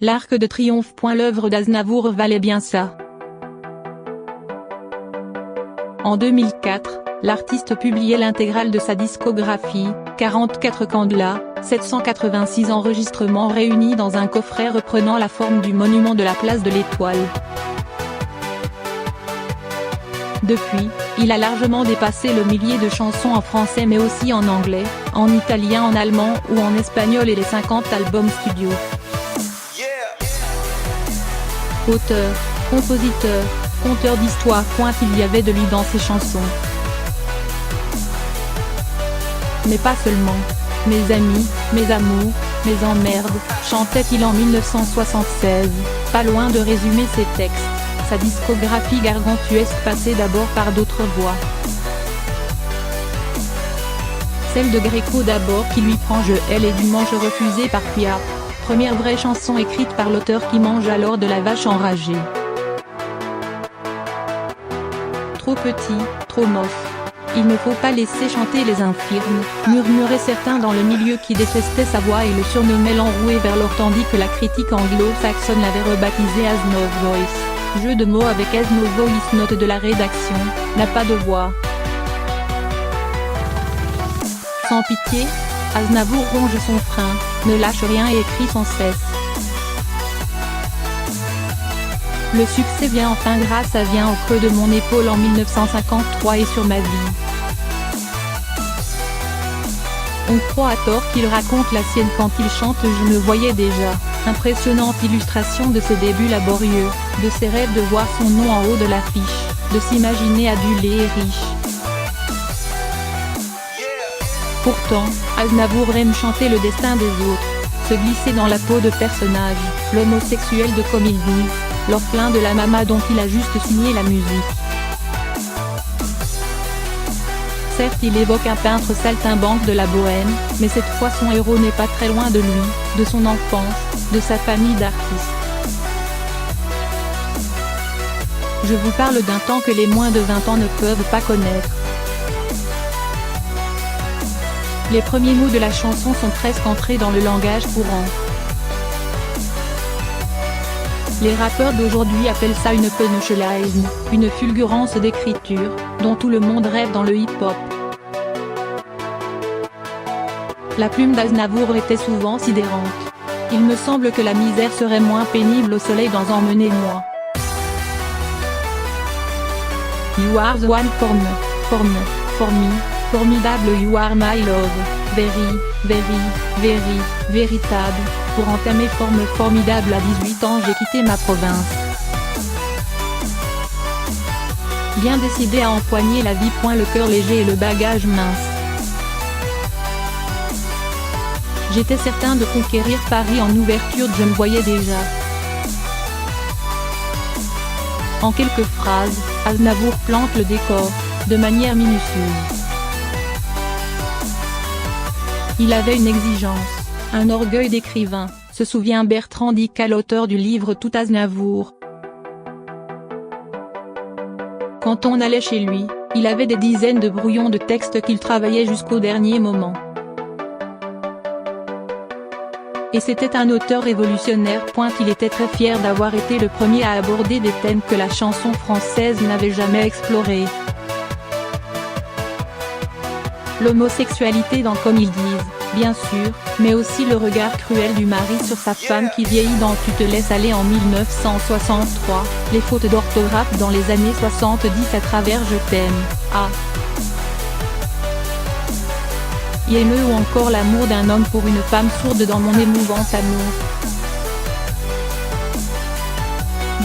l'Arc de Triomphe. L'œuvre d'Aznavour valait bien ça. En 2004, l'artiste publiait l'intégrale de sa discographie, 44 candelas, 786 enregistrements réunis dans un coffret reprenant la forme du monument de la place de l'Étoile. Depuis, il a largement dépassé le millier de chansons en français mais aussi en anglais, en italien, en allemand ou en espagnol et les 50 albums studio. Auteur, compositeur, conteur d'histoire. Il y avait de lui dans ses chansons. Mais pas seulement. Mes amis, mes amours, mes emmerdes, chantait-il en 1976, pas loin de résumer ses textes. Sa discographie gargantuesque passait d'abord par d'autres voix. Celle de Gréco d'abord qui lui prend Je hais les dimanches refusé par Pia. Première vraie chanson écrite par l'auteur qui mange alors de la vache enragée. Trop petit, trop moche. Il ne faut pas laisser chanter les infirmes, murmuraient certains dans le milieu qui détestaient sa voix et le surnommaient l'enroué vers l'or tandis que la critique anglo-saxonne l'avait rebaptisé Has No Voice. Jeu de mots avec Has No Voice. Note de la rédaction, n'a pas de voix. Sans pitié, Aznavour ronge son frein, ne lâche rien et écrit sans cesse. Le succès vient enfin grâce à Viens au creux de mon épaule en 1953 et Sur ma vie. On croit à tort qu'il raconte la sienne quand il chante Je me voyais déjà. Impressionnante illustration de ses débuts laborieux, de ses rêves de voir son nom en haut de l'affiche, de s'imaginer adulé et riche. Pourtant, Aznavour aime chanter le destin des autres, se glisser dans la peau de personnages, l'homosexuel de Comme il dit, l'orphelin de la mama dont il a juste signé la musique. Certes, il évoque un peintre saltimbanque de la bohème, mais cette fois son héros n'est pas très loin de lui, de son enfance, de sa famille d'artistes. Je vous parle d'un temps que les moins de 20 ans ne peuvent pas connaître. Les premiers mots de la chanson sont presque entrés dans le langage courant. Les rappeurs d'aujourd'hui appellent ça une punchline, une fulgurance d'écriture, dont tout le monde rêve dans le hip-hop. La plume d'Aznavour était souvent sidérante. Il me semble que la misère serait moins pénible au soleil dans Emmenez-moi. You are the one for me, formidable you are my love, very, véritable. Pour entamer forme formidable à 18 ans j'ai quitté ma province. Bien décidé à empoigner la vie, point le cœur léger et le bagage mince. J'étais certain de conquérir Paris en ouverture de Je me voyais déjà. En quelques phrases, Aznavour plante le décor, de manière minutieuse. Il avait une exigence, un orgueil d'écrivain, se souvient Bertrand Dical, l'auteur du livre Tout Aznavour. Quand on allait chez lui, il avait des dizaines de brouillons de textes qu'il travaillait jusqu'au dernier moment. Et c'était un auteur révolutionnaire. Il était très fier d'avoir été le premier à aborder des thèmes que la chanson française n'avait jamais explorés. L'homosexualité dans Comme ils disent, bien sûr, mais aussi le regard cruel du mari sur sa femme qui vieillit dans Tu te laisses aller en 1963, les fautes d'orthographe dans les années 70 à travers Je t'aime, ou encore l'amour d'un homme pour une femme sourde dans Mon émouvant amour.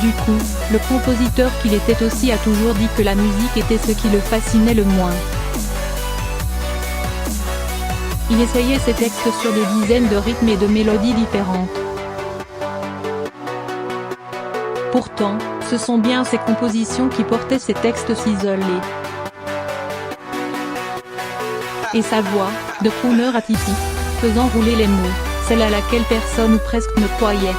Du coup, le compositeur qu'il était aussi a toujours dit que la musique était ce qui le fascinait le moins. Il essayait ses textes sur des dizaines de rythmes et de mélodies différentes. Pourtant, ce sont bien ses compositions qui portaient ces textes isolés. Et sa voix, de crooner atypique, faisant rouler les mots, celle à laquelle personne ou presque ne croyait.